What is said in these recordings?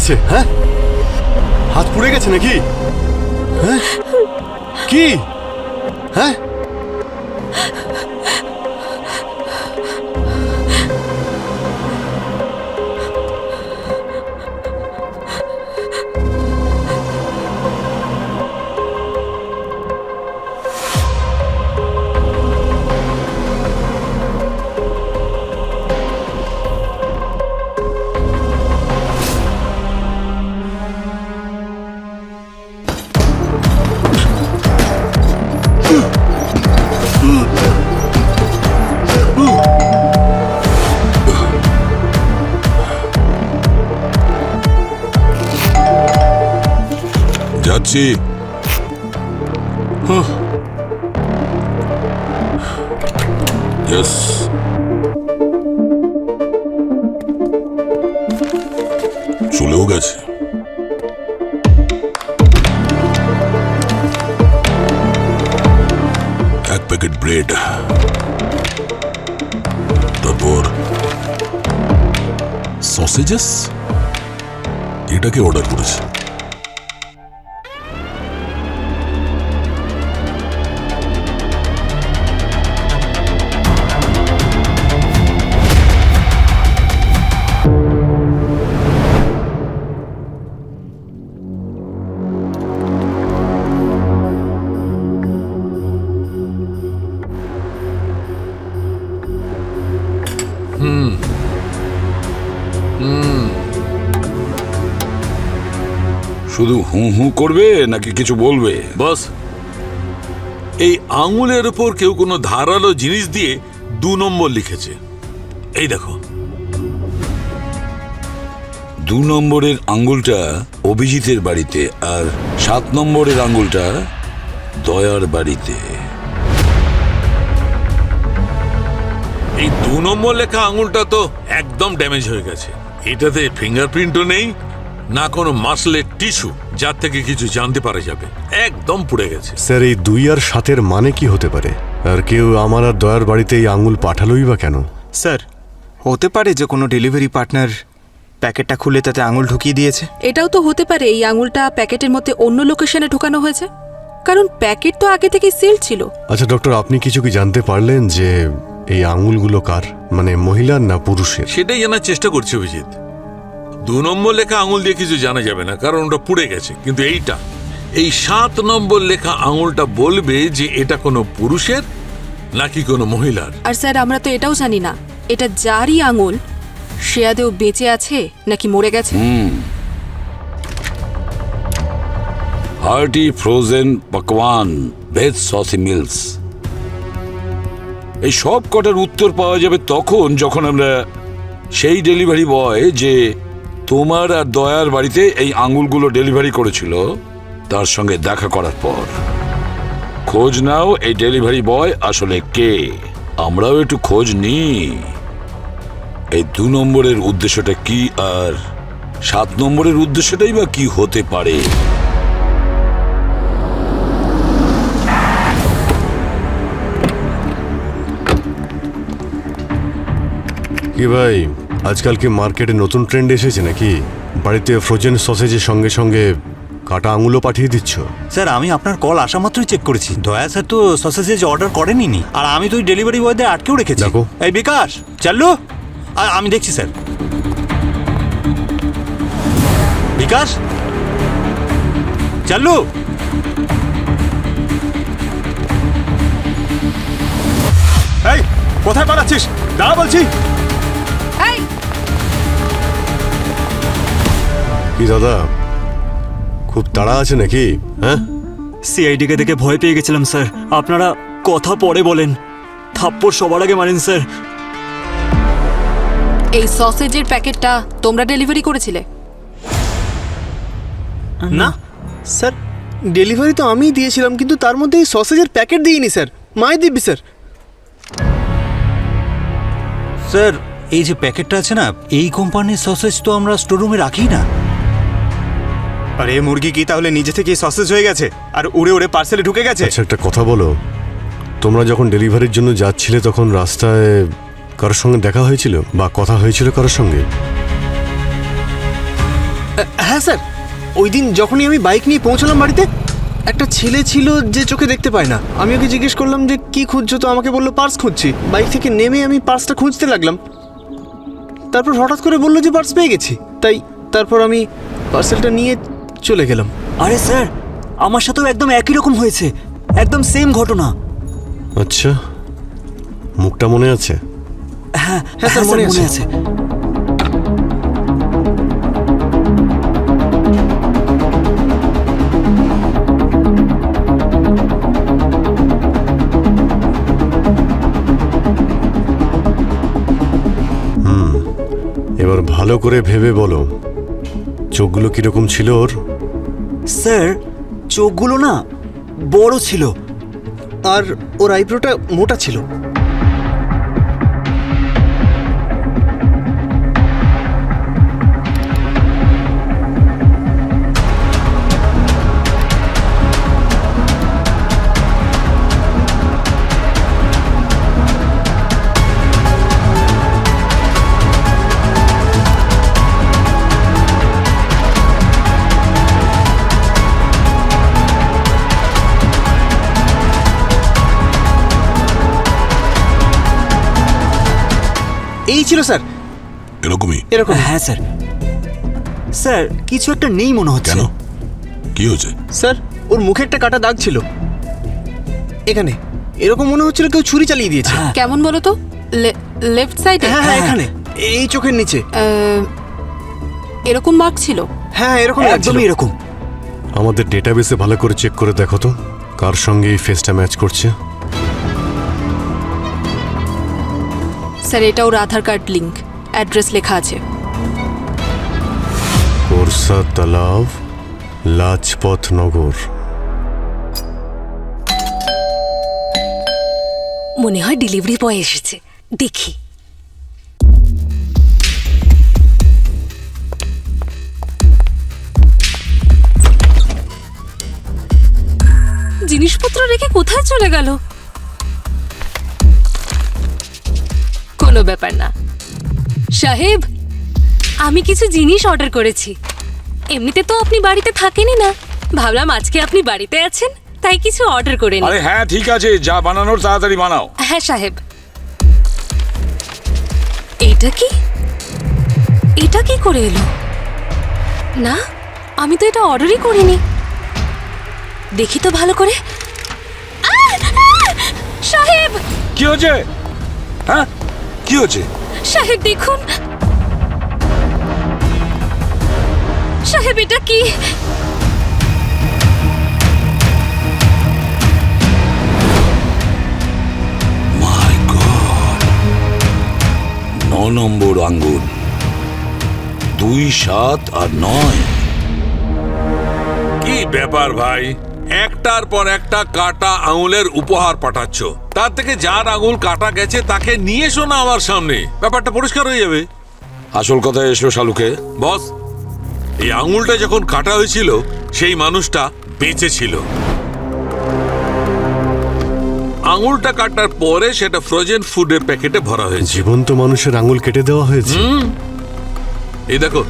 গেছে? হ্যাঁ, হাত পুড়ে গেছে নাকি? হ্যাঁ, কি? হ্যাঁ, যাচ্ছি। ইয়েস, চলেও গেছে। এক প্যাকেট ব্রেড, তারপর সসেজেস, এটাকে অর্ডার করেছে। শুধু হু হু করবে নাকি কিছু বলবে? বস, এই আঙুলের উপর কেউ কোনো ধারালো জিনিস দিয়ে 2 নম্বর লিখেছে। এই দেখো। 2 নম্বরের আঙ্গুলটা অভিজিতের বাড়িতে, আর 7 নম্বরের আঙ্গুলটা দয়ার বাড়িতে। এই 2 নম্বর লেখা আঙুলটা তো একদম ড্যামেজ হয়ে গেছে। এটাতে ফিঙ্গারপ্রিন্টও নেই, না কোনো মাসলের টিস্যু যার থেকে কিছু জানতে পারা যাবে। একদম পুড়ে গেছে। স্যার, এই 2 আর 7-এর মানে কি হতে পারে? আর কেউ আমার আর দয়ার বাড়িতে এই আঙুল পাঠালোই বা কেন? স্যার, হতে পারে যে কোনো ডেলিভারি পার্টনার প্যাকেটটা খুলে তাতে আঙুল ঢুকিয়ে দিয়েছে। এটাও তো হতে পারে এই আঙুলটা প্যাকেটের মধ্যে অন্য লোকেশনে ঢোকানো হয়েছে, কারণ প্যাকেট তো আগে থেকেই সিল ছিল। আচ্ছা ডক্টর, আপনি কিছু কি জানতে পারলেন যে এই আঙুলগুলো কার, মানে মহিলার না পুরুষের? সেটাই জানার চেষ্টা করছি অভিজিৎ। 2 নম্বর লেখা আঙুল দিয়ে কিছু জানা যাবে না, কারণ ওটা পুড়ে গেছে। কিন্তু এই 7 নম্বর লেখা আঙুলটা বলবে যে এটা কোনো পুরুষের নাকি কোনো মহিলার। আর স্যার, আমরা তো এটাও জানি না এটা যারই আঙুল সে আদৌ বেঁচে আছে নাকি মরে গেছে। হার্টি ফ্রোজেন পকওয়ান ভেজ সসি মিলস, এই সব কটার উত্তর পাওয়া যাবে তখন যখন আমরা সেই ডেলিভারি বয় যে তোমার আর দয়ার বাড়িতে এই আঙুলগুলো ডেলিভারি করেছিল তার সঙ্গে দেখা করার পর। খোঁজ নাও এই ডেলিভারি বয় আসলে কে, আমরাও একটু খোঁজ নিই। এই 2 নম্বরের উদ্দেশ্যটা কি আর 7 নম্বরের উদ্দেশ্যটাই বা কি হতে পারে? কি ভাই, আজকাল কি মার্কেটে নতুন ট্রেন্ড এসেছে নাকি? বাড়িতে ফ্রোজেন সসেজের সঙ্গে সঙ্গে কাটা আঙুলও পাঠিয়ে দিচ্ছ? স্যার, আমি আপনার কল আসা মাত্রই চেক করেছি। দয়া স্যার তো সসেজেস অর্ডার করেনি, আর আমি তো ওই ডেলিভারি বয়দের আটকেও রেখেছি। দেখো। এই বিকাশ, চাল্লু, আমি দেখছি স্যার। বিকাশ, চাল্লু। এই, কোথায় পালাচ্ছিস? দাঁড়া বলছি। এই, কি দাদা, খুব তাড়া আছে নাকি? হ্যাঁ, সিআইডিকে দেখে ভয় পেয়ে গেছিলাম স্যার। আপনারা কথা পরে বলেন, থাপ্পড় সবার আগে মারেন স্যার। এই সসেজের প্যাকেটটা তোমরা ডেলিভারি করেছিলে? না স্যার, ডেলিভারি তো আমিই দিয়েছিলাম, কিন্তু তার মধ্যে এই সসেজের প্যাকেট দিইনি স্যার। মাই দিব্যি স্যার। স্যার, এই যে প্যাকেটটা আছে না, এই কোম্পানির সসেজ তো আমরা স্টোররুমে রাখি না। আরে মুরগি কি তাহলে নিজে থেকে সসেজ হয়ে গেছে আর উড়ে উড়ে পার্সেলে ঢুকে গেছে? আচ্ছা একটা কথা বলো, তোমরা যখন ডেলিভারির জন্য যাচ্ছিলে তখন রাস্তায় কারোর সঙ্গে দেখা হয়েছিল বা কথা হয়েছিল কারোর সঙ্গে? হ্যাঁ স্যার, ওই দিন যখনই আমি বাইক নিয়ে পৌঁছলাম বাড়িতে, একটা ছেলে ছিল যে চোখে দেখতে পায় না। আমি ওকে জিজ্ঞেস করলাম যে কি খুঁজছো, তো আমাকে বললো পার্স খুঁজছি। বাইক থেকে নেমে আমি পার্সটা খুঁজতে লাগলাম, তারপর হঠাৎ করে বললো যে পার্স পেয়ে গেছি। তারপর আমি পার্সেলটা নিয়ে চলে গেলাম। আরে স্যার, আমার সাথেও একদম একই রকম হয়েছে, একদম সেম ঘটনা। আচ্ছা, মুখটা মনে আছে? হ্যাঁ হ্যাঁ স্যার, মনে আছে। এবার ভালো করে ভেবে বলো, চোখগুলো কিরকম ছিল ওর? স্যার, চোখগুলো না বড় ছিল। আর ওর আইব্রোটা মোটা ছিল। এই ছিল স্যার, এরকমই। এরকম। হ্যাঁ স্যার। স্যার, কিছু একটা নেই মনে হচ্ছে। কেন? কি হয়েছে? স্যার, ওর মুখে একটা কাটা দাগ ছিল এখানে। এরকম মনে হচ্ছিল কেউ ছুরি চালিয়ে দিয়েছে। হ্যাঁ। কেমন বলো তো? লেফট সাইডে হ্যাঁ হ্যাঁ, এখানে এই চোখের নিচে। এরকম মার্ক ছিল। হ্যাঁ, এরকম লাগছিল। একদমই এরকম। আমাদের ডেটাবেসে ভালো করে চেক করে দেখো তো, কার সঙ্গে এই ফেসটা ম্যাচ করছে। স্যার, এটা ওর আধার কার্ড লিংক, অ্যাড্রেস লেখা আছে। কোরসা তালাব, লাজপত নগর। মনে হয় ডেলিভারি বয় এসেছে, দেখি। জিনিসপত্র রেখে কোথায় চলে গেল? কোনো ব্যাপার না সাহেব, আমি কিছু জিনিস অর্ডার করেছি। এমনিতে তো আপনি বাড়িতে থাকেনই না, ভাবলাম আজকে আপনি বাড়িতে আছেন তাই কিছু অর্ডার করে নিই। আরে হ্যাঁ, ঠিক আছে, যা বানানোর তাড়াতাড়ি বানাও। হ্যাঁ সাহেব। এটা কি? এটা কি করে এলো? না, আমি তো এটা অর্ডারই করিনি। দেখি তো ভালো করে। সাহেব! কি হয়েছে? হ্যাঁ, কি হয়েছে? সাহেব দেখুন। সাহেব, এটা কি? মাই গড, 9 নম্বর আঙ্গুল, 2, 7 আর 9। কি ব্যাপার ভাই, একটার পর একটা কাটা আঙুলের উপহার পাঠাচ্ছ। তার থেকে যার আঙুল কাটা গেছে তাকে নিয়ে এসো না আমার সামনে, ব্যাপারটা পরিষ্কার হয়ে যাবে। আসল কথায় এসো শালুকে। বস, এই আঙুলটা যখন কাটা হয়েছিল সেই মানুষটা বেঁচে ছিল। আঙুলটা কাটার পরে সেটা ফ্রোজেন ফুডের প্যাকেটে ভরা হয়েছে। জীবন্ত মানুষের আঙুল কেটে দেওয়া হয়েছে। এই দেখো,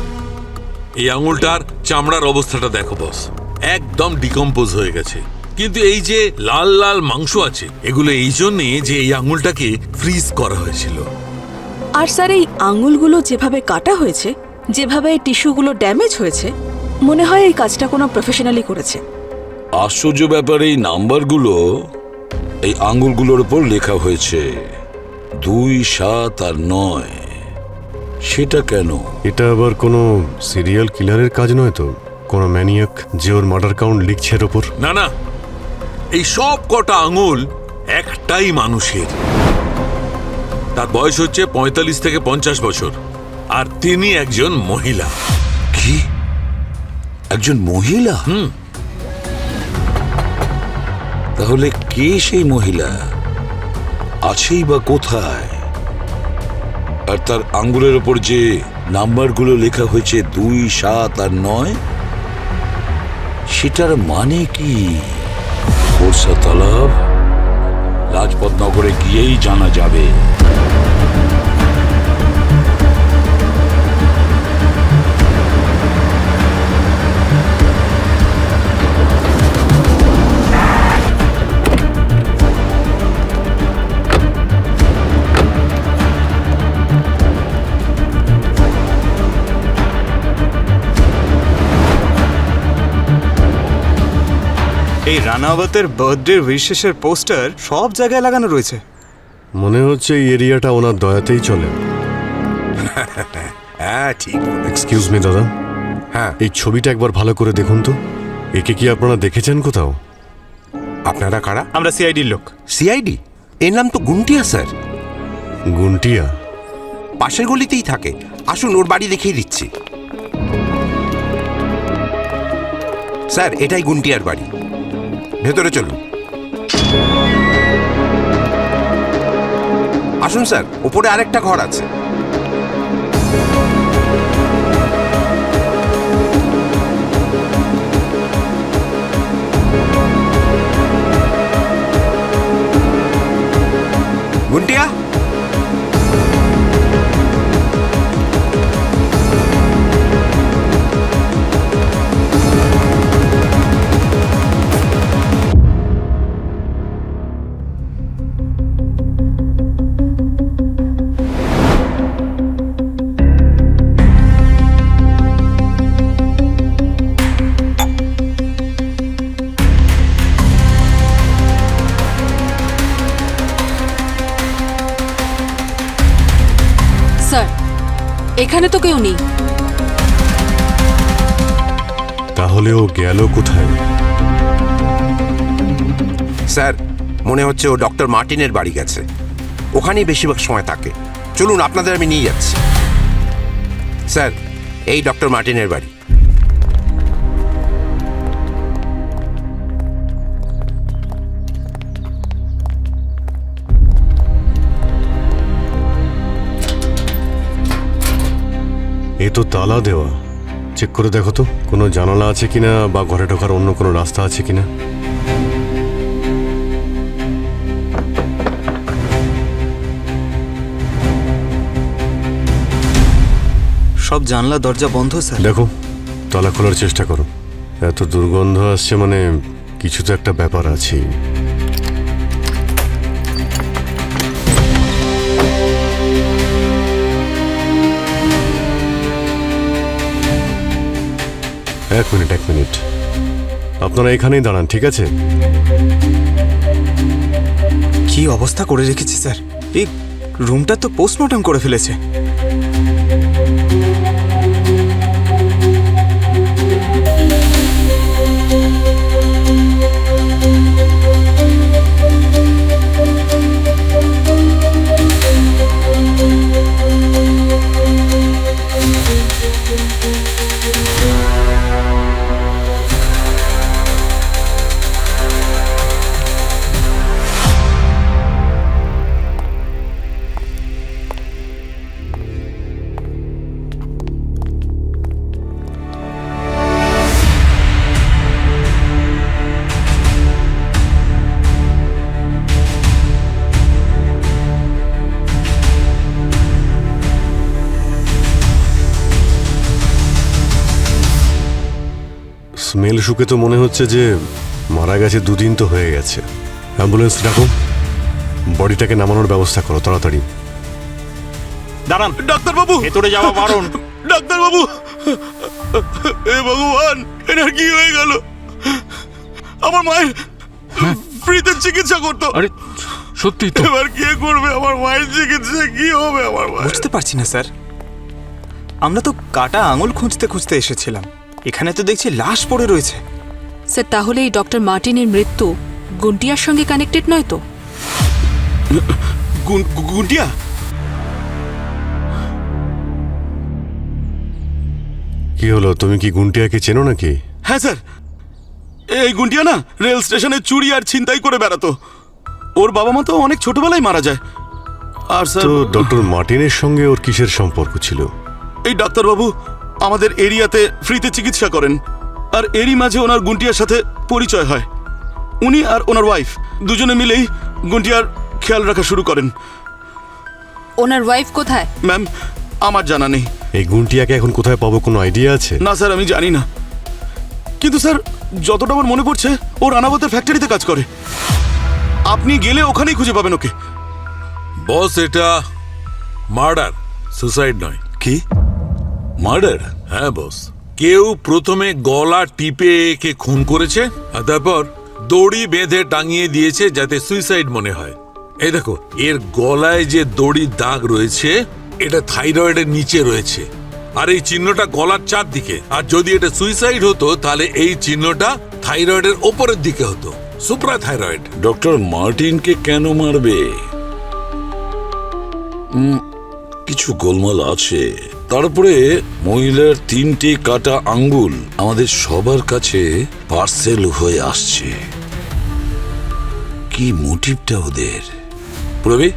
এই আঙুলটার চামড়ার অবস্থাটা দেখো বস, একদম ডিকম্পোজ হয়ে গেছে। কিন্তু এই যে লাল লাল মাংস আছে, এগুলো এই জন্যে যে এই আঙুলটাকে ফ্রিজ করা হয়েছিল। আর স্যার, এই আঙুলগুলো যেভাবে কাটা হয়েছে, যেভাবে এই টিস্যুগুলো ড্যামেজ হয়েছে, মনে হয় এই কাজটা কোনো প্রফেশনালি করেছে। আশ্চর্য ব্যাপার, এই নাম্বারগুলো এই আঙ্গুলগুলোর উপর লেখা হয়েছে 2, 7 আর 9। সেটা কেন? এটা আবার কোনো সিরিয়াল কিলারের কাজ নয় তো? কোনো ম্যানিয়াক যে ওর মার্ডার কাউন্ট লিখছে এর ওপর? না না, এই সব কটা আঙুল একটাই মানুষের। তার বয়স হচ্ছে 45 থেকে 50 বছর, আর তিনি একজন মহিলা। কি? একজন মহিলা? তাহলে কে সেই মহিলা? আছেই বা কোথায়? আর তার আঙ্গুলের ওপর যে নাম্বারগুলো লেখা হয়েছে 2, 7 আর 9, সেটার মানে কি? কোরসা তালাব, লাজপত নগরে গিয়েই জানা যাবে। এই রানাওয়াতের বার্থডে উইশেসের পোস্টার সব জায়গায় লাগানো রয়েছে। মনে হচ্ছে এই এরিয়াটা ওনার দয়াতেই চলে। হ্যাঁ ঠিক। এক্সকিউজ মি দাদা, হ্যাঁ এই ছবিটা একবার ভালো করে দেখুন তো। একে কি আপনারা দেখেছেন কোথাও? আপনারা কারা? আমরা সিআইডির লোক। সিআইডি? এর নাম তো গুন্টিয়া স্যার। গুন্টিয়া? পাশের গলিতেই থাকে। আসুন ওর বাড়ি দেখিয়ে দিচ্ছি। স্যার এটাই গুন্টিয়ার বাড়ি, ভেতরে চলুন। আসুন স্যার, ওপরে আরেকটা ঘর আছে। গুন্টিয়া, স্যার, এখানে তো কেউ নেই। তাহলে ও গেল কোথায়? স্যার মনে হচ্ছে ও ডক্টর মার্টিনের বাড়ি গেছে। ওখানেই বেশিরভাগ সময় থাকে। চলুন আপনাদের আমি নিয়ে যাচ্ছি। স্যার এই ডক্টর মার্টিনের বাড়ি। এ তো তালা দেওয়া। চেক করে দেখো তো কোনো জানালা আছে কিনা বা ঘরে ঢোকার অন্য কোনো রাস্তা আছে কিনা। সব জানলা দরজা বন্ধ স্যার। দেখো, তালা খোলার চেষ্টা করো। এত দুর্গন্ধ আসছে মানে কিছু তো একটা ব্যাপার আছে। এক মিনিট, আপনারা এখানেই দাঁড়ান, ঠিক আছে? কি অবস্থা করে রেখেছে স্যার, এই রুমটা তো পোস্টমর্টম করে ফেলেছে। স্মেল শুকে তো মনে হচ্ছে যে মারা গেছে, 2 দিন তো হয়ে গেছে। অ্যাম্বুলেন্স ডাকো, বডিটাকে নামানোর ব্যবস্থা করো তাড়াতাড়ি। দাঁড়ান ডাক্তারবাবু, ভেতরে যাওয়া বারণ। ডাক্তারবাবু, এ ভগবান, এনার কি হয়ে গেল? আমার মায়ের ফ্রিতে চিকিৎসা করতো। আরে সত্যি তো? এবার কে করবে আমার মায়ের চিকিৎসা? কি হবে আমার মায়ের? বুঝতে পারছি না স্যার, আমরা তো কাটা আঙুল খুঁজতে খুঁজতে এসেছিলাম, এখানে তো দেখছি লাশ পড়ে রয়েছে। স্যার, তাহলে এই ডক্টর মার্টিনের মৃত্যু গুন্টিয়ার সঙ্গে কানেক্টেড নয় তো? গুন্টিয়া? কি হলো, তুমি কি গুন্টিয়াকে চেনো নাকি? হ্যাঁ স্যার, এই গুন্টিয়া না রেল স্টেশনে চুরি আর ছিনতাই করে বেড়াতো। ওর বাবা মা তো অনেক ছোটবেলায় মারা যায়। আর স্যার, তো ডক্টর মার্টিনের সঙ্গে ওর কিসের সম্পর্ক ছিল? এই ডাক্তারবাবু আমাদের এরিয়াতে ফ্রিতে চিকিৎসা করেন, আর এরই মাঝে ওনার গুন্টিয়ার সাথে পরিচয় হয়। উনি আর ওনার ওয়াইফ দুজনে মিলেই গুন্টিয়ার খেয়াল রাখা শুরু করেন। ওনার ওয়াইফ কোথায়? ম্যাম আমার জানা নেই। এই গুন্টিয়াকে এখন কোথায় পাবো, কোনো আইডিয়া আছে? না স্যার, আমি জানি না। কিন্তু স্যার যতটা আমার মনে পড়ছে ও রানাবতের ফ্যাক্টরিতে কাজ করে। আপনি গেলে ওখানেই খুঁজে পাবেন ওকে। বস এটা মার্ডার, সুসাইড নয়। কি মার্ডার? হ্যাঁ বস, কেউ প্রথমে গলা টিপে একে খুন করেছে আর তারপর দড়ি বেঁধে টাঙিয়ে দিয়েছে যাতে সুইসাইড মনে হয়। এই দেখো, এর গলায় যে দড়ির দাগ রয়েছে এটা থাইরয়েডের নিচে রয়েছে, আর এই চিহ্নটা গলার চারদিকে। আর যদি এটা সুইসাইড হতো তাহলে এই চিহ্নটা থাইরয়েডের ওপরের দিকে হতো, সুপ্রা থাইরয়েড। ডক্টর মার্টিনকে কেন মারবে? কিছু গোলমাল আছে। তারপরে মহিলার 3টে কাটা আঙ্গুল আমাদের সবার কাছে পার্সেল হয়ে আসছে। কি মোটিভটা ওদের? প্রবি,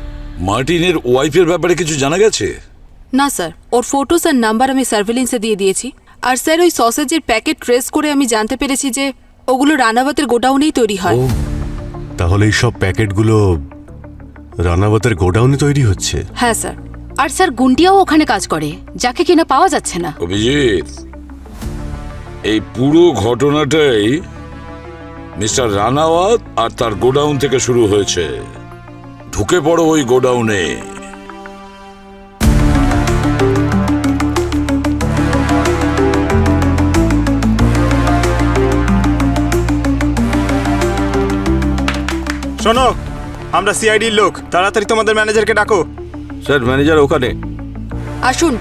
মার্টিনের ওয়াইফের ব্যাপারে কিছু জানা গেছে? না স্যার, ওর ফটোস আর নাম্বার আমি সার্ভেলেন্সে দিয়ে দিয়েছি। আর স্যার, ওই সসেজের প্যাকেট ট্রেস করে আমি জানতে পেরেছি যে ওগুলো রানাবতের গোডাউনেই তৈরি হয়। তাহলে এই সব প্যাকেটগুলো রানাবতের গোডাউনে তৈরি হচ্ছে? হ্যাঁ স্যার। আর স্যার গুন্ডিয়াও ওখানে কাজ করে, যাকে কিনা পাওয়া যাচ্ছে না। অভিজিৎ, এই পুরো ঘটনাটাই মিস্টার রানাওয়াত আর তার গোডাউন থেকে শুরু হয়েছে। ঢুকে পড়ো ওই গোডাউনে। শোনো, আমরা সিআইডির লোক, তাড়াতাড়ি তোমাদের ম্যানেজারকে ডাকো। স্যার, ম্যানেজার ওখানে। আসুন।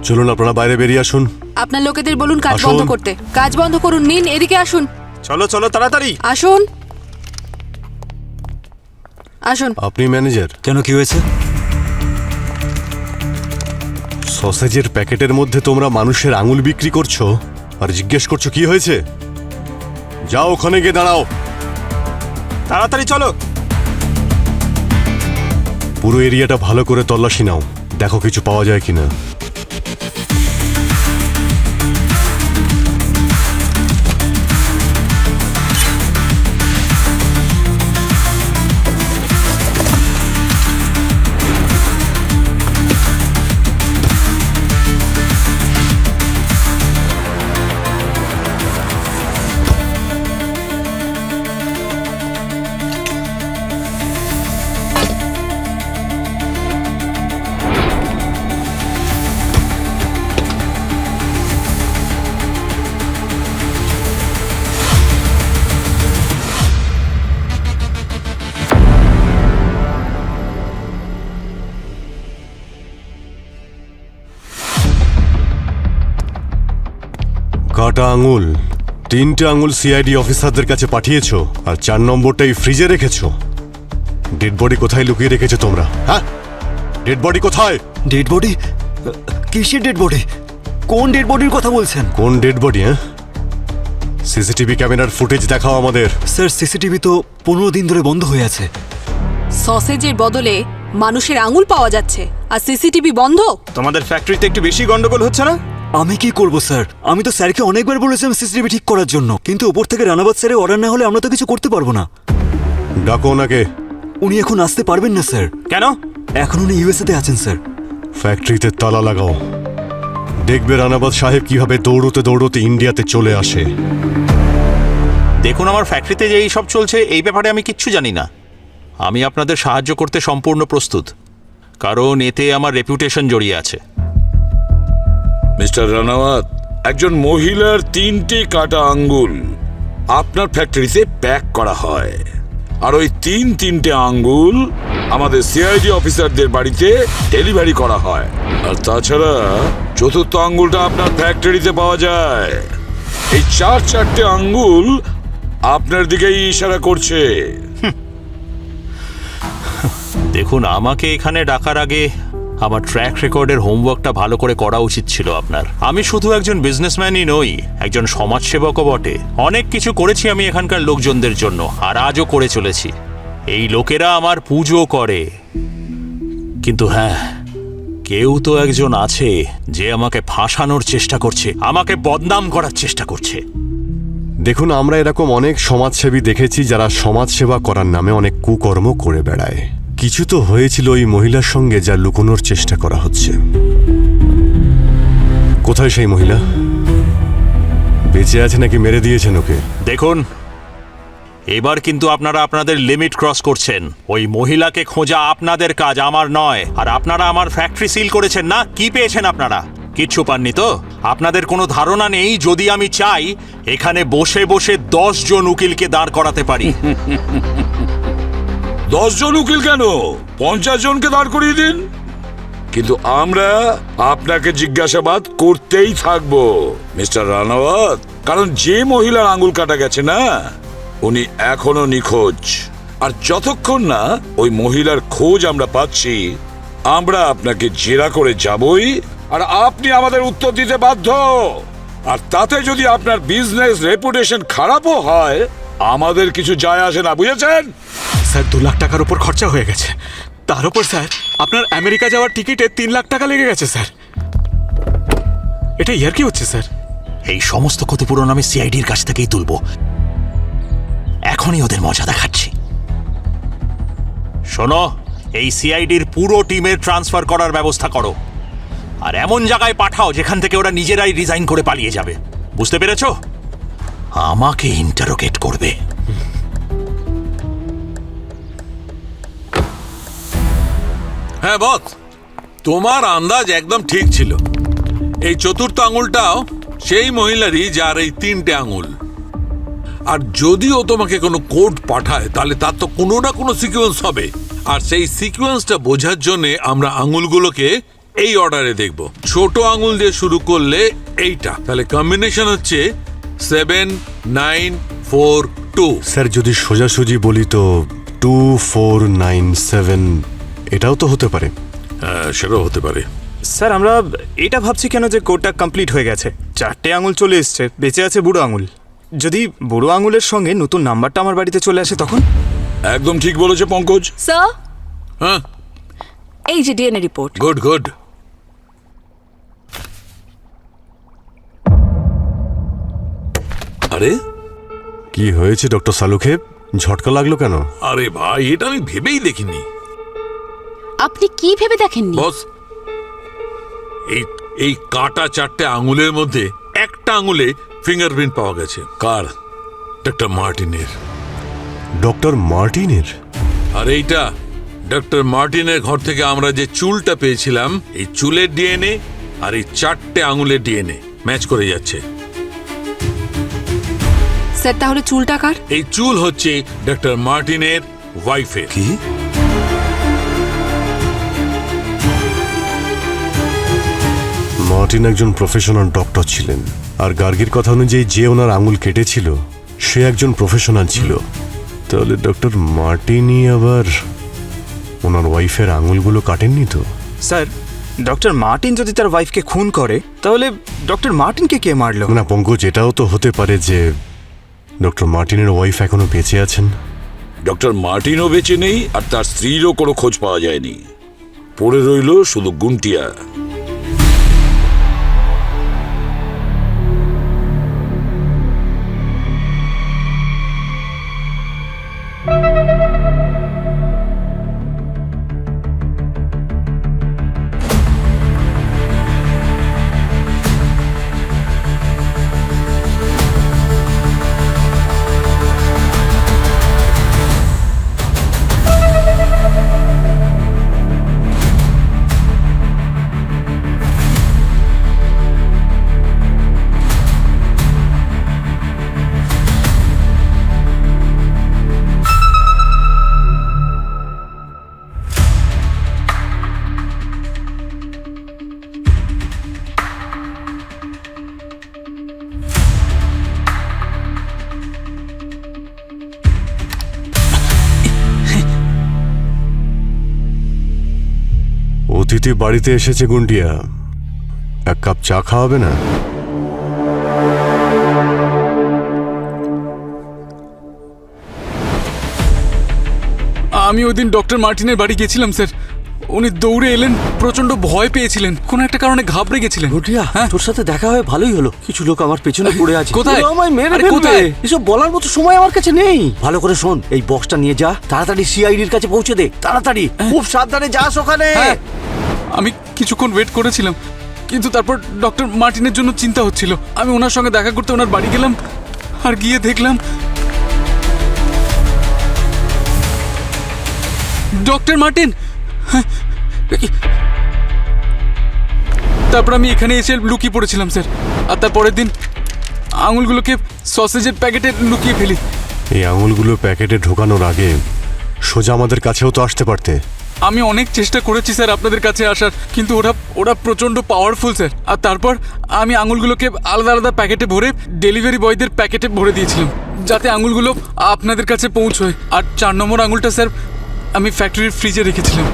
চলুন, আপনারা বাইরে বেরিয়ে আসুন। আপনার লোকেদের বলুন কাজ আসুন। বন্ধ করতে। কাজ বন্ধ করুন। নিন, এদিকে আসুন। চলো চলো তাড়াতাড়ি আসুন আসুন। আপনি ম্যানেজার? কেন, কি হয়েছে? সসেজের প্যাকেটের মধ্যে তোমরা মানুষের আঙুল বিক্রি করছো আর জিজ্ঞেস করছো কি হয়েছে? যাও, ওখানে গিয়ে দাঁড়াও। তাড়াতাড়ি চলো। পুরো এরিয়াটা ভালো করে তল্লাশি নাও, দেখো কিছু পাওয়া যায় কিনা। কাটা আঙুল, 3টে আঙুল সিআইডি অফিসারদের কাছে পাঠিয়েছো, আর 4 নম্বরটাই ফ্রিজে রেখেছো। ডেড বডি কোথায় লুকিয়ে রেখেছো তোমরা? হ্যাঁ, ডেড বডি কোথায়? Dead body? কিসের ডেড বডি? কোন ডেড বডির কথা বলছেন? কোন ডেড বডি? হ্যাঁ, সিসিটিভি ক্যামেরার ফুটেজ দেখাও আমাদের। স্যার, সিসিটিভি তো 15 দিন ধরে বন্ধ হয়ে আছে। সসেজের বদলে মানুষের আঙুল পাওয়া যাচ্ছে আর সিসিটিভি বন্ধ। তোমাদের ফ্যাক্টরিতে একটু বেশি গন্ডগোল হচ্ছে না? আমি কি করব স্যার? আমি তো স্যারকে অনেকবার বলেছিলাম সিসিটিভি ঠিক করার জন্য, কিন্তু ওপর থেকে রানাবাদ স্যারের অর্ডার না হলে আমরা তো কিছু করতে পারবো না। ডাকো ওনাকে। উনি এখন আসতে পারবেন না স্যার। কেন? এখন উনি ইউএসএতে আছেন স্যার। ফ্যাক্টরিতে তালা লাগাও, দেখবে রানাবাদ সাহেব কিভাবে দৌড়তে দৌড়তে ইন্ডিয়াতে চলে আসে। দেখুন, আমার ফ্যাক্টরিতে যে এই সব চলছে এই ব্যাপারে আমি কিচ্ছু জানি না। আমি আপনাদের সাহায্য করতে সম্পূর্ণ প্রস্তুত, কারণ এতে আমার রেপুটেশন জড়িয়ে আছে। মিস্টার রানাওয়াত, একজন মহিলার 3টে কাটা আঙ্গুল আপনার ফ্যাক্টরিতে প্যাক করা হয়, আর ওই 3টে আঙ্গুল আমাদের সিআইডি অফিসারদের বাড়িতে ডেলিভারি করা হয়। আর তাছাড়া 4র্থ আঙ্গুলটা আপনার ফ্যাক্টরিতে পাওয়া যায়। এই 4টে আঙ্গুল আপনার দিকেই ইশারা করছে। দেখুন, আমাকে এখানে ডাকার আগে আমার ট্র্যাক রেকর্ডের হোমওয়ার্কটা ভালো করে করা উচিত ছিল আপনার। আমি শুধু একজন বিজনেসম্যানই নই, একজন সমাজসেবকও বটে। অনেক কিছু করেছি আমি এখানকার লোকজনদের জন্য, আর আজও করে চলেছি। এই লোকেরা আমার পুজো করে, কিন্তু হ্যাঁ, কেউ তো একজন আছে যে আমাকে ফাঁসানোর চেষ্টা করছে, আমাকে বদনাম করার চেষ্টা করছে। দেখুন, আমরা এরকম অনেক সমাজসেবী দেখেছি যারা সমাজসেবা করার নামে অনেক কুকর্ম করে বেড়ায়। কিছু তো হয়েছিল ওই মহিলার সঙ্গে যা লুকোনোর চেষ্টা করা হচ্ছে। কোথায় সেই মহিলা? বেঁচে আছে নাকি মেরে দিয়েছেন ওকে? দেখুন, এবার কিন্তু আপনারা আপনাদের লিমিট ক্রস করছেন। ওই মহিলাকে খোঁজা আপনাদের কাজ, আমার নয়। আর আপনারা আমার ফ্যাক্টরি সিল করেছেন না, কি পেয়েছেন আপনারা? কিচ্ছু পাননি তো? আপনাদের কোনো ধারণা নেই যদি আমি চাই এখানে বসে বসে 10 জন উকিলকে দাঁড় করাতে পারি। 10 জন উকিল কেন, 50 জনকে দাঁড় করিয়ে দিন, কিন্তু আমরা আপনাকে জিজ্ঞাসাবাদ করতেই থাকবো মিস্টার রানাওয়াত, কারণ যে মহিলার আঙুল কাটা গেছে না উনি এখনো নিখোঁজ। আর যতক্ষণ না ওই মহিলার খোঁজ আমরা পাচ্ছি আমরা আপনাকে জেরা করে যাবই, আর আপনি আমাদের উত্তর দিতে বাধ্য। আর তাতে যদি আপনার বিজনেস রেপুটেশন খারাপও হয় আমাদের কিছু যায় আসে না, বুঝেছেন? স্যার 2 লাখ টাকার উপর খরচা হয়ে গেছে, তার উপর স্যার আপনার আমেরিকা যাওয়ার টিকিটে 3 লাখ টাকা লেগে গেছে স্যার। এটা ইয়ার কি হচ্ছে স্যার? এই সমস্ত ক্ষতিপূরণ আমি সিআইডির কাছ থেকেই তুলব, এখনই ওদের মজা দেখাচ্ছি। শোনো, এই সিআইডির পুরো টিমের ট্রান্সফার করার ব্যবস্থা করো, আর এমন জায়গায় পাঠাও যেখান থেকে ওরা নিজেরাই রিজাইন করে পালিয়ে যাবে, বুঝতে পেরেছো? আমাকে ইন্টারোগেট করবে। হ্যাঁ বস, তোমার আন্দাজ একদম ঠিক ছিল। এই চতুর্থ আঙুলটাও সেই মহিলারই যার এই 3টে আঙুল। আর যদিও তোমাকে কোনো কোড পাঠায় তাহলে তার তো কোনো না কোনো সিকোয়েন্স হবে, আর সেই সিকোয়েন্সটা বোঝার জন্য আমরা আঙুলগুলোকে এই অর্ডারে দেখব। ছোট আঙুল দিয়ে শুরু করলে এইটা, তাহলে কম্বিনেশন হচ্ছে 7, 9, 4, 2। স্যার যদি সোজাসুজি বলি তো 2497 এটাও তো হতে পারে। হ্যাঁ, সেটাও হতে পারে। স্যার আমরা এটা ভাবছি কেন যে কোডটা কমপ্লিট হয়ে গেছে, 4টে আঙুল চলে এসছে, বেঁচে আছে বুড়ো আঙুল। যদি বুড়ো আঙুলের সঙ্গে নতুন নাম্বারটা আমার বাড়িতে চলে আসে তখন? একদম ঠিক বলেছে পঙ্কজ। স্যার, হ্যাঁ, এই যে ডিএনএ রিপোর্ট। Good good. আরে কি হয়েছে ডক্টর সালুখেব, ঝটকা লাগলো কেন? আরে ভাই, এটা আমি ভেবেই দেখিনি। আপনি কি ভেবে দেখেননি? বস, এই এই কাটা 4টে আঙুলের মধ্যে একটা আঙুলে ফিঙ্গারপ্রিন্ট পাওয়া গেছে। কার? ডক্টর মার্টিনের। ডক্টর মার্টিনের? আর এইটা ডক্টর মার্টিনের ঘর থেকে আমরা যে চুলটা পেয়েছিলাম, এই চুলের ডিএনএ আর এই 4টে আঙুলের ডিএনএ ম্যাচ করে যাচ্ছে। স্যার তাহলে চুলটা কার? এই চুল হচ্ছে ডক্টর মার্টিনের ওয়াইফের। কি? মার্টিন একজন প্রফেশনাল ডক্টর ছিলেন, আর গার্গির কথা অনুযায়ী যে ওনার আঙুল কেটেছিল সে একজন প্রফেশনাল ছিল। তাহলে ডক্টর মার্টিনই আবার ওনার ওয়াইফের আঙুলগুলো কাটেননি তো? স্যার ডক্টর মার্টিন যদি তার ওয়াইফকে খুন করে তাহলে ডক্টর মার্টিনকে কে মারলো? না পঙ্কজ, এটাও তো হতে পারে যে ডক্টর মার্টিনের ওয়াইফ এখনো বেঁচে আছেন। ডক্টর মার্টিনও বেঁচে নেই, আর তার স্ত্রীরও কোনো খোঁজ পাওয়া যায়নি। পড়ে রইল শুধু গুন্টিয়া। অতিথি বাড়িতে এসেছে গুন্ডিয়া, এক কাপ চা খাওয়াবে না? আমি ওই দিন ডক্টর মার্টিনের বাড়ি গেছিলাম স্যার। উনি দৌড়ে এলেন, প্রচন্ড ভয় পেয়েছিলেন, কোনো একটা কারণে ঘাবড়ে গেছিলেন। গুটিয়া, তোর সাথে দেখা হয়ে ভালোই হলো। কিছু লোক আমার পেছনে পড়ে আছে। কোথায়? ওরা আমায় মেরে আরে ফেলবে। কোথায়? এসব বলার মতো সময় আমার কাছে নেই। ভালো করে শোন, এই বক্সটা নিয়ে যা, তাড়াতাড়ি সিআইডির কাছে পৌঁছে দে, তাড়াতাড়ি, খুব সাবধানে যাস ওখানে। হ্যাঁ, আমি কিছুক্ষণ ওয়েট করেছিলাম, কিন্তু তারপর ডক্টর মার্টিনের জন্য চিন্তা হচ্ছিল। আমি ওনার সঙ্গে দেখা করতে ওনার বাড়ি গেলাম, আর গিয়ে দেখলাম ডক্টর মার্টিন। তারপর আমি এখানে এসে লুকিয়ে পড়েছিলাম স্যার, আর তার পরের দিন আঙুলগুলোকে সসেজের প্যাকেটে লুকিয়ে ফেলি। এই আঙুলগুলো প্যাকেটে ঢোকানোর আগে সোজা আমাদের কাছেও তো আসতে পারতে। আমি অনেক চেষ্টা করেছি স্যার আপনাদের কাছে আসার, কিন্তু ওরা প্রচণ্ড পাওয়ারফুল স্যার। আর তারপর আমি আঙুলগুলোকে আলাদা আলাদা প্যাকেটে ভরে ডেলিভারি বয়দের প্যাকেটে ভরে দিয়েছিলাম, যাতে আঙুলগুলো আপনাদের কাছে পৌঁছয়। আর 4 নম্বর আঙুলটা স্যার আমি ফ্যাক্টরির ফ্রিজে রেখেছিলাম।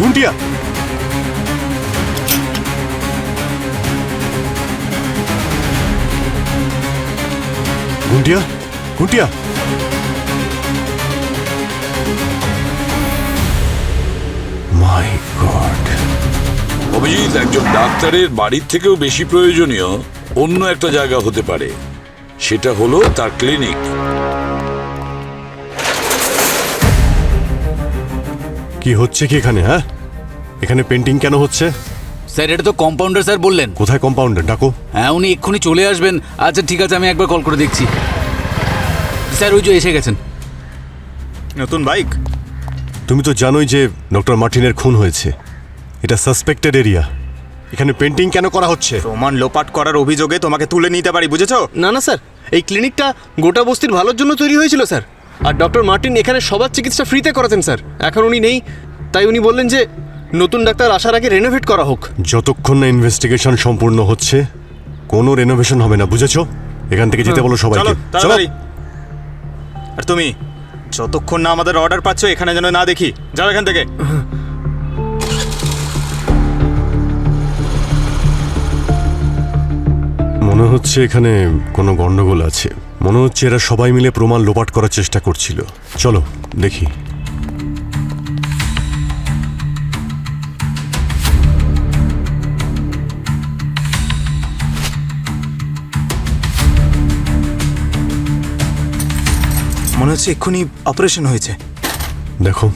গুন্টিয়া, গুন্টিয়া, গুন্টিয়া। মাই গড। অভিজিৎ, একজন ডাক্তারের বাড়ির থেকেও বেশি প্রয়োজনীয় অন্য একটা জায়গা হতে পারে, সেটা হলো তার ক্লিনিক। কি হচ্ছে কি এখানে? হ্যাঁ, এখানে পেন্টিং কেন হচ্ছে? স্যার এটা তো কম্পাউন্ডার স্যার বললেন। কোথায় কম্পাউন্ডার? ডাকো। হ্যাঁ উনি এক্ষুনি চলে আসবেন। আচ্ছা ঠিক আছে, আমি একবার কল করে দেখছি। স্যার ওই যে এসে গেছেন। নতুন বাইক? তুমি তো জানোই যে ডক্টর মার্টিনের খুন হয়েছে। এটা সাসপেক্টেড এরিয়া। এখানে পেন্টিং কেন করা হচ্ছে? প্রমাণ লোপাট করার অভিযোগে তোমাকে তুলে নিতে পারি, বুঝেছো? না না স্যার, এই ক্লিনিকটা গোটা বস্তির ভালোর জন্য তৈরি হয়েছিল স্যার। আর ডক্টর মার্টিন এখানে সবার চিকিৎসা ফ্রিতে করাতেন স্যার। এখন উনি নেই, তাই উনি বললেন যে নতুন ডাক্তার আসার আগে রেনোভেট করা হোক। যতক্ষণ না ইনভেস্টিগেশন সম্পূর্ণ হচ্ছে কোনো রেনোভেশন হবে না, বুঝেছো? এখান থেকে যেতে বলো সবাইকে। চলো তাড়াতাড়ি। আর তুমি যতক্ষণ না আমাদের অর্ডার পাচ্ছ এখানে যেন না দেখি। যাও এখান থেকে। মনে হচ্ছে এখানে কোনো গন্ডগোল আছে। মনে হচ্ছে এরা সবাই মিলে প্রমাণ লোপাট করার চেষ্টা করছিল। চলো দেখি। মনে হচ্ছে এক্ষুনি অপারেশন হয়েছে। দেখো,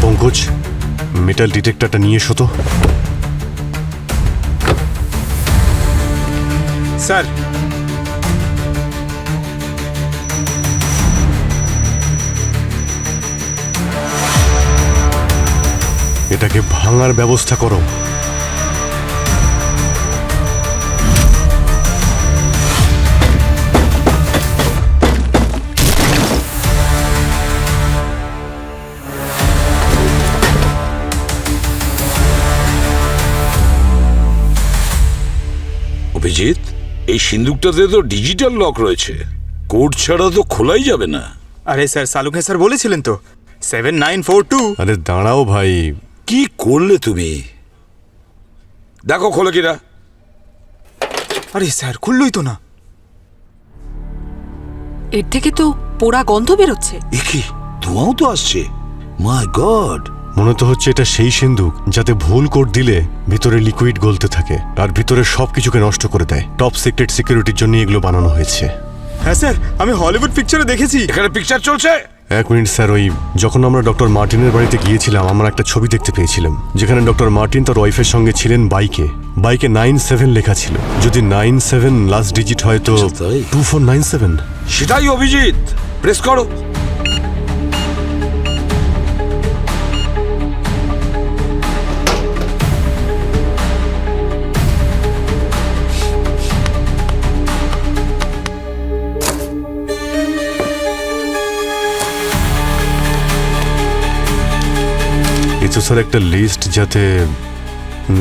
পঙ্কজ, মেটাল ডিটেক্টরটা নিয়ে এসো তো। স্যার এটাকে ভাঙার ব্যবস্থা করো। অভিজিৎ, এই সিন্দুকটাতে তো ডিজিটাল লক রয়েছে, কোড ছাড়া তো খোলাই যাবে না। আরে স্যার, সালুকে স্যার বলেছিলেন তো 7942। আরে দাঁড়াও ভাই, কি করলে তুমি? দেখো খোলে কিনা। আরে স্যার, খুললই তো না। এর থেকে তো পোড়া গন্ধ বেরোচ্ছে। এ কি, ধোঁয়াও তো আসছে। মাই গড। মনে তো হচ্ছে এটা সেই সিন্দুক যাতে ভুল কোড দিলে ভিতরে লিকুইড গলতে থাকে আর ভিতরে সবকিছুকে নষ্ট করে দেয়। টপ সিক্রেট সিকিউরিটির জন্য এগুলো বানানো হয়েছে। হ্যাঁ স্যার, আমি হলিউড পিকচারে দেখেছি। এখানে পিকচার চলছে। এক মিনিট স্যার, ওই যখন আমরা ডক্টর মার্টিনের বাড়িতে গিয়েছিলাম আমরা একটা ছবি দেখতে পেয়েছিলাম যেখানে ডক্টর মার্টিন তার ওয়াইফের সঙ্গে ছিলেন বাইকে। বাইকে 97 লেখা ছিল। যদি 97 লাস্ট ডিজিট হয় তো 2497। সেটাই অভিজিৎ, প্রেস করো। তো স্যার একটা লিস্ট যাতে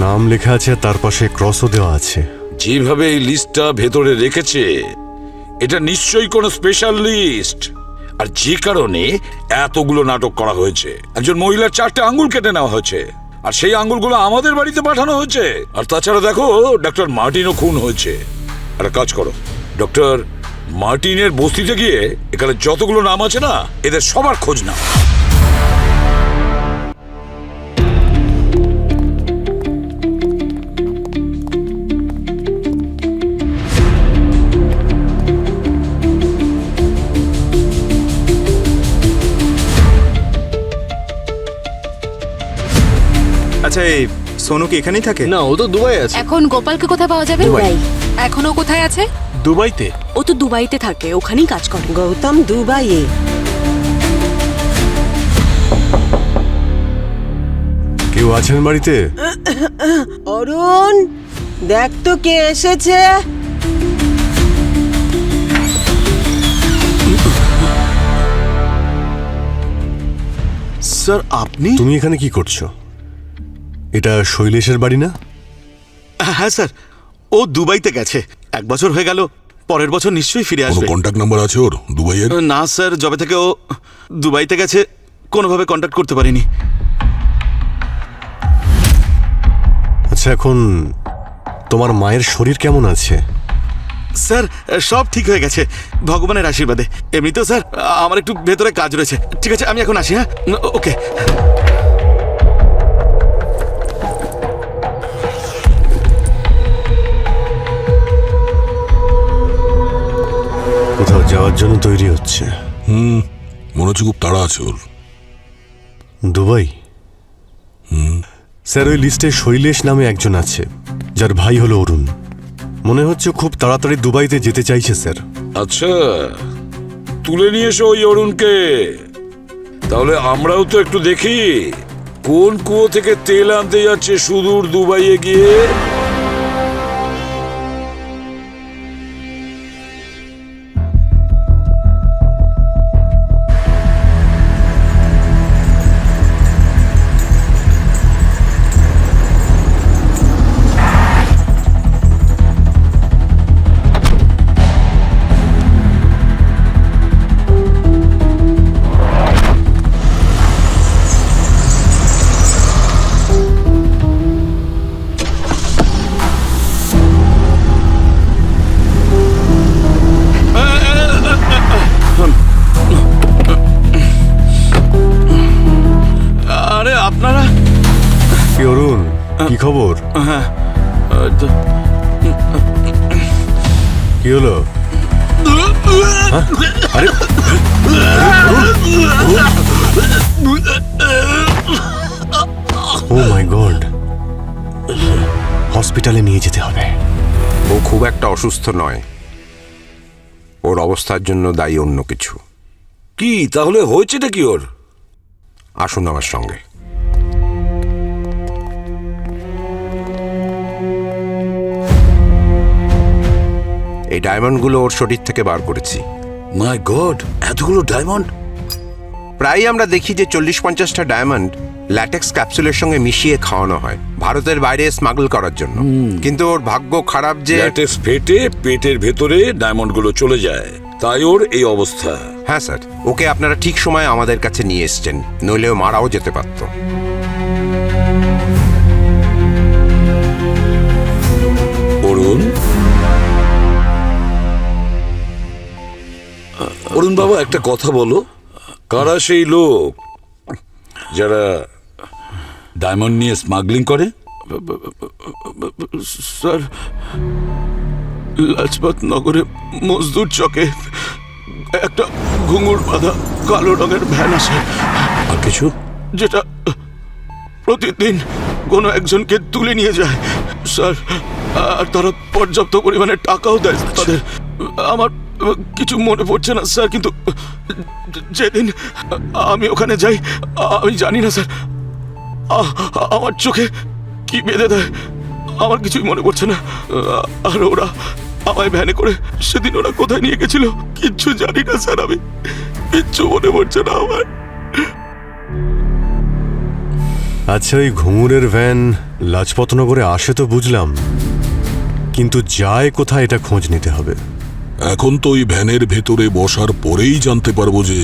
নাম লেখা আছে তার পাশে ক্রসও দেওয়া আছে। যেভাবে এই লিস্টটা ভেতরে রেখেছে এটা নিশ্চয়ই কোনো স্পেশাল লিস্ট। আর যে কারণে এতগুলো নাটক করা হয়েছে। একজন মহিলার 4টে আঙ্গুল কেটে নেওয়া হয়েছে আর সেই আঙ্গুলগুলো আমাদের বাড়িতে পাঠানো হয়েছে। আর তাছাড়া দেখো, ডক্টর মার্টিনও খুন হয়েছে। একটা কাজ করো, ডক্টর মার্টিনের বস্তিতে গিয়ে এখানে যতগুলো নাম আছে না, এদের সবার খোঁজ না। আচ্ছা এই সোনু কি এখানেই থাকে? না, ও তো দুবাই আছে। এখন গোপালকে কোথায় পাওয়া যাবে? এখনো কোথায় আছে? দুবাইতে? ও তো দুবাইতে থাকে, ওখানেই কাজ করে। গৌতম দুবাইয়ে। কেউ আছেন বাড়িতে? অরুণ, দেখ তো কে এসেছে। স্যার আপনি? তুমি এখানে কি করছো? এটা শৈলেশের বাড়ি না? হ্যাঁ স্যার, ও দুবাইতে গেছে। 1 বছর হয়ে গেল, পরের বছর নিশ্চয়ই ফিরে আসবে। কন্ট্যাক্ট নাম্বার আছে ওর দুবাইয়ের? না স্যার, যবে থেকে ও দুবাইতে গেছে কোনোভাবে কন্ট্যাক্ট করতে পারিনি। আচ্ছা, এখন তোমার মায়ের শরীর কেমন আছে? স্যার সব ঠিক হয়ে গেছে ভগবানের আশীর্বাদে। এমনিতেও স্যার আমার একটু ভেতরে কাজ রয়েছে। ঠিক আছে, আমি এখন আসি। হ্যাঁ, ওকে। কোথাও যাওয়ার জন্য তৈরি হচ্ছে? মনে হচ্ছে খুব তাড়া আছে ওর। দুবাই? স্যার, ওই লিস্টে শৈলেশ নামে একজন আছে, যার ভাই হলো অরুণ। মনে হচ্ছে খুব তাড়াতাড়ি দুবাইতে যেতে চাইছে স্যার। আচ্ছা, তুলে নিয়ে এসো ওই অরুণকে। তাহলে আমরাও তো একটু দেখি কোন কুয়ো থেকে তেল আনতে যাচ্ছে সুদূর দুবাইয়ে গিয়ে। আরে আপনারা? কি অরুণ, কি খবর? হ্যাঁ, কি হলো? হ্যাঁ? আরে ও মাই গড, হসপিটালে নিয়ে যেতে হবে। ও খুব একটা অসুস্থ নয়, ওর অবস্থার জন্য দায়ী অন্য কিছু। কি তাহলে হয়েছেটা কি ওর? আসুন আমার সঙ্গে। এই ডায়মন্ডগুলো ওর শরীর থেকে বার করেছি। মাই গড, এতগুলো ডায়মন্ড! প্রায় আমরা দেখি যে 40-50টা ডায়মন্ড ল্যাটেক্স ক্যাপসুলের সঙ্গে মিশিয়ে খাওয়ানো হয় ভারতের বাইরে স্মাগল করার জন্য। কিন্তু ওর ভাগ্য খারাপ যে ল্যাটেক্স ফেটে পেটের ভেতরে ডায়মন্ডগুলো চলে যায়, তাই ওর এই অবস্থা। হ্যাঁ স্যার, ওকে আপনারা ঠিক সময়ে আমাদের কাছে নিয়ে এসছেন, নইলেও মারাও যেতে পারত। অরুণ, অরুণ বাবা, একটা কথা বলো, কারা সেই লোক যারা ডায়মন্ড নিয়ে স্মাগলিং করে? স্যার, লাজপত নগরে মজদুর চকে একটা ঘুঙুর বাঁধা কালো রঙের ভ্যান আসে। আর কিছু? যেটা প্রতিদিন কোনো একজনকে তুলে নিয়ে যায় স্যার, আর তারা পর্যাপ্ত পরিমাণে টাকাও দেয় তাদের। আমার কিছু মনে পড়ছে না স্যার, কিন্তু যেদিন আমি ওখানে যাই আমি জানি না স্যার আমার চোখে কি বেঁধে দেয়, আমার কিছুই মনে পড়ছে না। আর ওরা আমায় ভ্যানে করে সেদিন ওরা কোথায় নিয়ে গেছিল কিচ্ছু জানি না স্যার, আমি কিচ্ছু মনে পড়ছে না আমার। আচ্ছা, ওই ঘুঙুরের ভ্যান লাজপতনগরে আসে তো বুঝলাম, কিন্তু যায় কোথায় এটা খোঁজ নিতে হবে। এখন তো ওই ভ্যানের ভেতরে বসার পরেই জানতে পারবো যে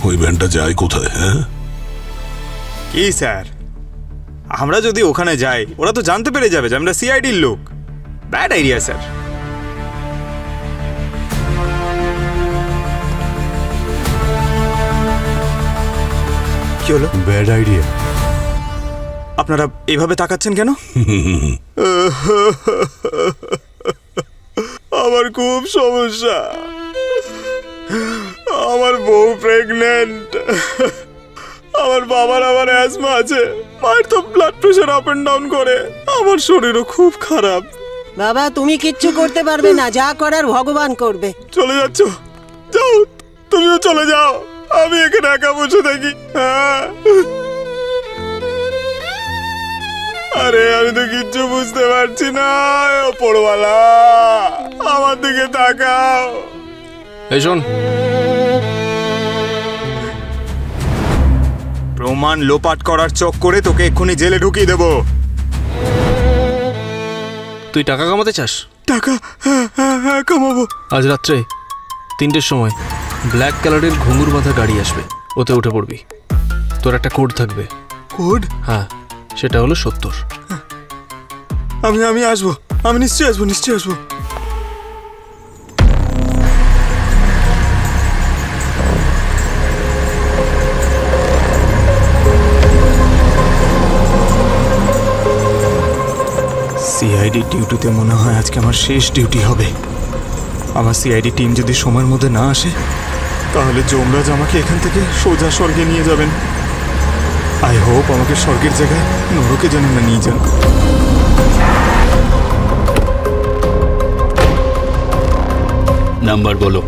ওই ভ্যানটা যায় কোথায়। হ্যাঁ কি স্যার, আমরা যদি ওখানে যাই ওরা তো জানতে পেরে যাবে যে আমরা সিআইডির লোক। Bad idea sir. কি হলো? Bad idea. আপনারা এইভাবে তাকাচ্ছেন কেন? আমার খুব সমস্যা, আমার বউ প্রেগনেন্ট, আমার বাবার আবার অ্যাজমা আছে, মায়ের তো blood pressure up and down করে, আমার শরীরও খুব খারাপ। বাবা তুমি কিচ্ছু করতে পারবে না, যা করার ভগবান করবে। চলে যাচ্ছ? যাও, তুমিও চলে যাও, আমি এখানে একা বসে থাকি। আরে আমি তো কিচ্ছু বুঝতে পারছি না, ওপরওয়ালা আমার দিকে তাকাও। এই শোন, প্রমাণ লোপাট করার চক্করে তোকে এক্ষুনি জেলে ঢুকিয়ে দেবো। তুই টাকা কামাতে চাস? টাকা? হ্যাঁ কামাবো। আজ রাত্রে 3টের সময় ব্ল্যাক কালারের ঘুঙুর বাঁধা গাড়ি আসবে, ওতে উঠে পড়বি। তোর একটা কোড থাকবে। কোড? হ্যাঁ, সেটা হলো 70। আমি আসবো, আমি নিশ্চয়ই আসবো। সিআইডি ডিউটিতে মনে হয় আজকে আমার শেষ ডিউটি হবে। আমার সিআইডি টিম যদি সময়ের মধ্যে না আসে, তাহলে যমরাজ আমাকে এখান থেকে সোজা স্বর্গে নিয়ে যাবেন। আই হোপ আমাকে স্বর্গের জায়গায় নরকে যেন না নিয়ে যান। নাম্বার বলো।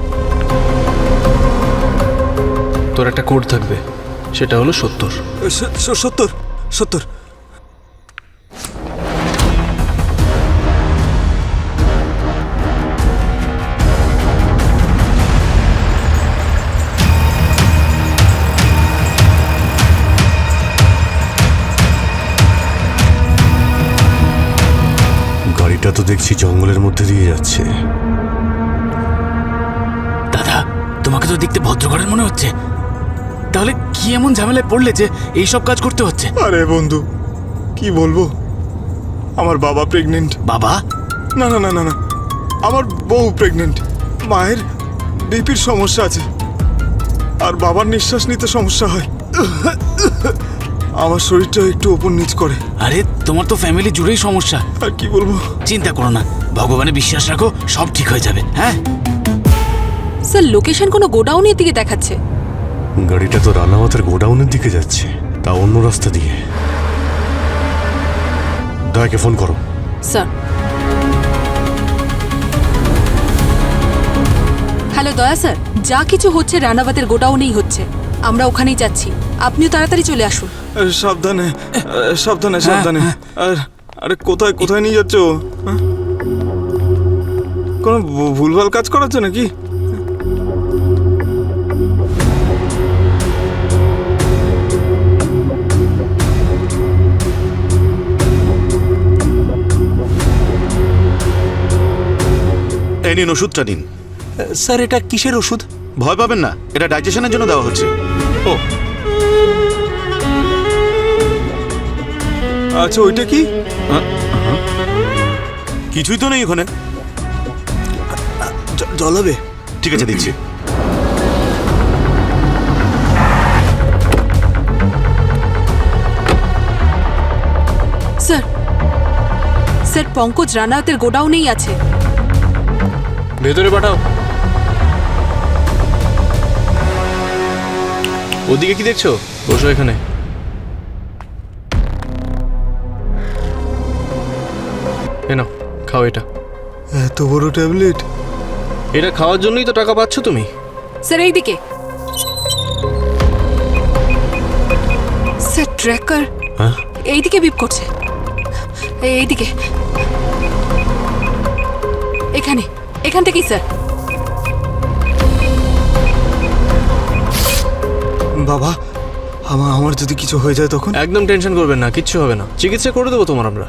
তোর একটা কোড থাকবে, সেটা হলো 70। 70। গাড়িটা তো দেখছি জঙ্গলের মধ্যে দিয়ে যাচ্ছে। দাদা, তোমাকে তো দেখতে ভদ্রঘরের মনে হচ্ছে, তাহলে কি এমন ঝামেলায় পড়লে যে এই সব কাজ করতে হচ্ছে? আরে বন্ধু, কি বলবো, আমার বাবা প্রেগনেন্ট। বাবা? না, আমার বউ প্রেগনেন্ট। মায়ের বিপির সমস্যা আছে, আর বাবার নিঃশ্বাস নিতে সমস্যা হয়। আমার শরীরটা একটু ওপর নিচ করে। আরে তোমার তো ফ্যামিলি জুড়েই সমস্যা। আর কি বলবো? চিন্তা করো না, ভগবানে বিশ্বাস রাখো, সব ঠিক হয়ে যাবে। হ্যাঁ স্যার, লোকেশন কোনো গোডাউনের দিকে দেখাচ্ছে। গাড়িটা তো রানাওয়াতের গোডাউনের দিকে যাচ্ছে, তা অন্য রাস্তা দিয়ে। দয়াকে ফোন করো। স্যার। হ্যালো দয়া স্যার, যা কিছু হচ্ছে রানাবাদের গোডাউনেই হচ্ছে, আমরা ওখানেই যাচ্ছি, আপনিও তাড়াতাড়ি চলে আসুন। সাবধানে। আরে কোথায় নিয়ে যাচ্ছ? কোনো ভুলভাল কাজ করাচ্ছে নাকি? এই নিন ওষুধটা নিন। স্যার, এটা কিসের ওষুধ? ভয় পাবেন না, এটা ডাইজেশনের জন্য দেওয়া হচ্ছে। ও আচ্ছা, ওইটা কি? কিছুই তো নেই ওখানে। জল হবে? ঠিক আছে, দিচ্ছি। স্যার, পঙ্কজ রানাওয়াতের গোডাউনেই আছে। ভেতরে পাঠাও। ওদিকে কি দেখছো? বসো এখানে। নাও, খাও এটা। এত বড় ট্যাবলেট? এটা খাওয়ার জন্যই তো টাকা পাচ্ছ তুমি। স্যার এইদিকে। স্যার, ট্র্যাকার এইদিকে বিপ করছে, এইদিকে, এখান থেকেই স্যার। বাবা, আমার যদি কিছু হয়ে যায় তখন? একদম টেনশন করবেন না, কিচ্ছু হবে না, চিকিৎসা করে দেবো তোমার আমরা।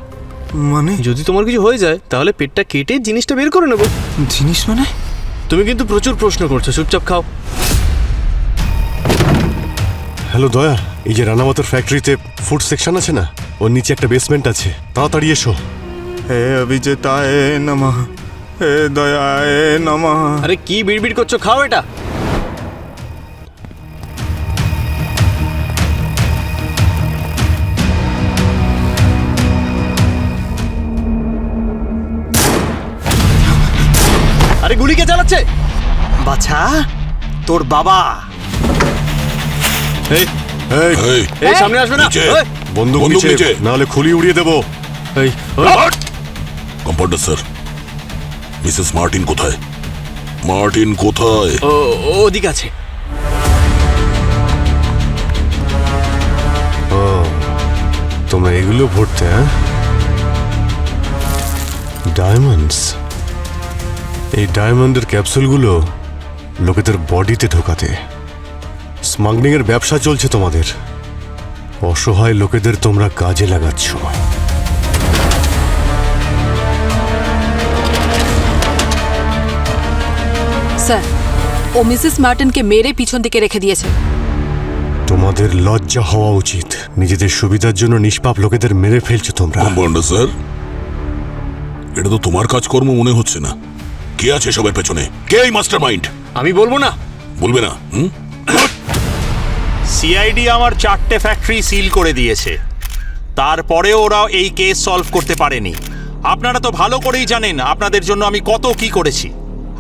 মানে? যদি তোমার কিছু হয়ে যায় তাহলে পেটটা কেটে জিনিসটা বের করে নেবো। জিনিস মানে? তুমি কিন্তু প্রচুর প্রশ্ন করছো, চুপচাপ খাও। হ্যালো দয়া, এই যে রানাওয়াতের ফ্যাক্টরিতে ফুড সেকশন আছে না, ওর নিচে একটা বেসমেন্ট আছে, তাড়াতাড়ি এসো। হে অভিজেতায় নমঃ, হে দয়ায় নমঃ। আরে কি বিড়বিড় করছো, খাও এটা। গুলিকে চালাচ্ছে। বাছা তোর বাবা এই এই সামনে আসবে না। এই, বন্দুক নিচে, নাহলে খুলি উড়িয়ে দেবো। এই কম্পাউন্ডার স্যার, মিসেস মার্টিন কোথায়? মার্টিন কোথায়? ওদিকে আছে। ও, তোমরা এগুলো ভরতে, হ্যাঁ? ডায়মন্ডস। এই ডায়মন্ডের ক্যাপসুলগুলো লোকেদের বডিতে ঢোকাতে। স্মাগলিং এর ব্যবসা চলছে তোমাদের। অসহায় লোকেদের তোমরা কাজে লাগাচ্ছ। স্যার, ও মিসেস মার্টিনকে মেরে পিছন দিকে রেখে দিয়েছে। তোমাদের লজ্জা হওয়া উচিত। নিজেদের সুবিধার জন্য নিষ্পাপ লোকেদের মেরে ফেলছো তোমরা। কম্পাউন্ডার স্যার, এটা তো তোমার কাজকর্ম মনে হচ্ছে না। কে আছে সবার পেছনে? কে এই মাস্টার মাইন্ড? আমি বলবো না। বলবে না? সিআইডি আমার 4টে ফ্যাক্টরি সিল করে দিয়েছে, তারপরেও ওরা এই কেস সলভ করতে পারেনি। আপনারা তো ভালো করেই জানেন আপনাদের জন্য আমি কত কি করেছি,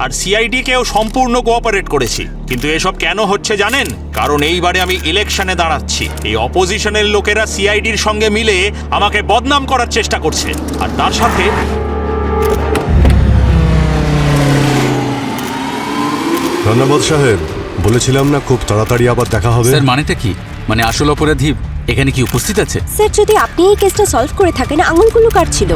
আর সিআইডি কেও সম্পূর্ণ কোঅপারেট করেছি। কিন্তু এসব কেন হচ্ছে জানেন? কারণ এইবারে আমি ইলেকশনে দাঁড়াচ্ছি। এই অপোজিশনের লোকেরা সিআইডির সঙ্গে মিলে আমাকে বদনাম করার চেষ্টা করছে, আর তার সাথে ধন্যবাদ সাহেব, বলেছিলাম না খুব তাড়াতাড়ি আবার দেখা হবে। স্যার মানেটা কি? মানে আসল অপরাধী এখানে কি উপস্থিত আছে? স্যার, যদি আপনি এই কেসটা সলভ করে থাকেন, আঙুলগুলো কাটছিল।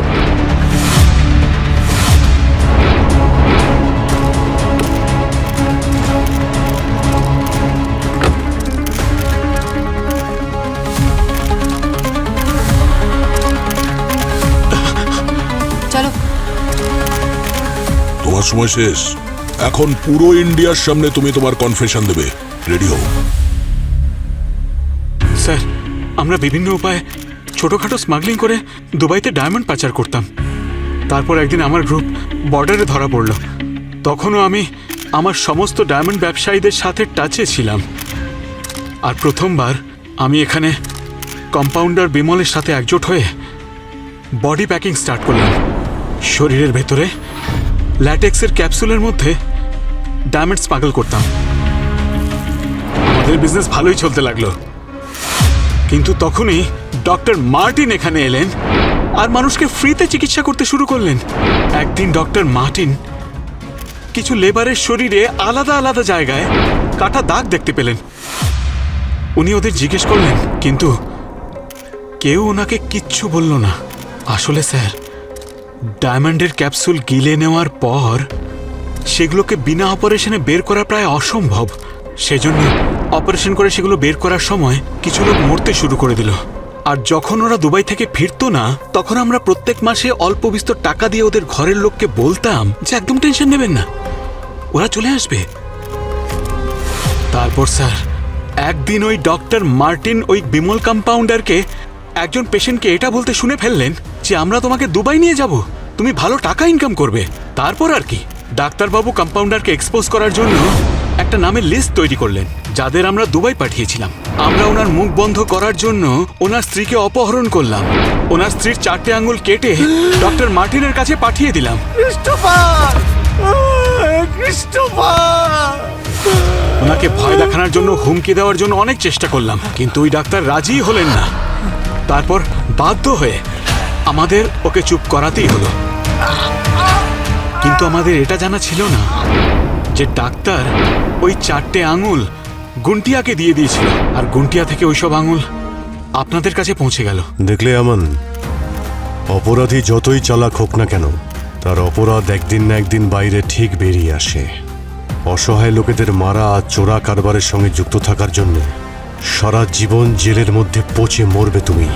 চলো। তোমার সময় শেষ। এখন পুরো ইন্ডিয়ার সামনে তুমি তোমার কনফেশন দেবে। রেডি হও। স্যার, আমরা বিভিন্ন উপায়ে ছোটোখাটো স্মাগলিং করে দুবাইতে ডায়মন্ড পাচার করতাম। তারপর একদিন আমার গ্রুপ বর্ডারে ধরা পড়ল। তখনও আমি আমার সমস্ত ডায়মন্ড ব্যবসায়ীদের সাথে টাচে ছিলাম। আর প্রথমবার আমি এখানে কম্পাউন্ডার বিমলের সাথে একজোট হয়ে বডি প্যাকিং স্টার্ট করলাম। শরীরের ভেতরে ল্যাটেক্সের ক্যাপসুলের মধ্যে ডায়মন্ড স্মাগল করতাম। আমাদের বিজনেস ভালোই চলতে লাগলো, কিন্তু তখনই ডক্টর মার্টিন এখানে এলেন আর মানুষকে ফ্রিতে চিকিৎসা করতে শুরু করলেন। একদিন ডক্টর মার্টিন কিছু লেবারের শরীরে আলাদা আলাদা জায়গায় কাটা দাগ দেখতে পেলেন। উনি ওদের জিজ্ঞেস করলেন, কিন্তু কেউ ওনাকে কিচ্ছু বলল না। আসলে স্যার, ডায়মন্ডের ক্যাপসুল গিলে নেওয়ার পর সেগুলোকে বিনা অপারেশনে বের করা প্রায় অসম্ভব। সেজন্য অপারেশন করে সেগুলো বের করার সময় কিছু লোক মরতে শুরু করে দিল। আর যখন ওরা দুবাই থেকে ফিরতো না, তখন আমরা প্রত্যেক মাসে অল্প বিস্তর টাকা দিয়ে ওদের ঘরের লোককে বলতাম যে একদম টেনশন নেবেন না, ওরা চলে আসবে। তারপর স্যার, একদিন ওই ডক্টর মার্টিন ওই বিমল কম্পাউন্ডারকে একজন পেশেন্টকে এটা বলতে শুনে ফেললেন যে আমরা তোমাকে দুবাই নিয়ে যাব, তুমি ভালো টাকা ইনকাম করবে। তারপর আর কি, ডাক্তারবাবু কম্পাউন্ডারকে এক্সপোজ করার জন্য একটা নামের লিস্ট তৈরি করলেন যাদের আমরা দুবাই পাঠিয়েছিলাম। আমরা ওনার মুখ বন্ধ করার জন্য ওনার স্ত্রীকে অপহরণ করলাম। ওনার স্ত্রীর 4টে আঙ্গুল কেটে ডক্টর মার্টিনের কাছে পাঠিয়ে দিলাম। ওনাকে ভয় দেখানোর জন্য, হুমকি দেওয়ার জন্য অনেক চেষ্টা করলাম, কিন্তু ওই ডাক্তার রাজি হলেন না। তারপর বাধ্য হয়ে আমাদের ওকে চুপ করাতেই হলো। কিন্তু আমাদের এটা জানা ছিল না যে ডাক্তার ওই 4টে আঙুল গুন্টিয়াকে দিয়ে দিয়েছিল, আর গুন্টিয়া থেকে ওইসব আঙুল আপনাদের কাছে পৌঁছে গেল। দেখলে আমান, অপরাধী যতই চালাক হোক না কেন, তার অপরাধ একদিন না একদিন বাইরে ঠিক বেরিয়ে আসে। অসহায় লোকেদের মারা আর চোরা কারবারের সঙ্গে যুক্ত থাকার জন্য সারা জীবন জেলের মধ্যে পচে মরবে তুমি।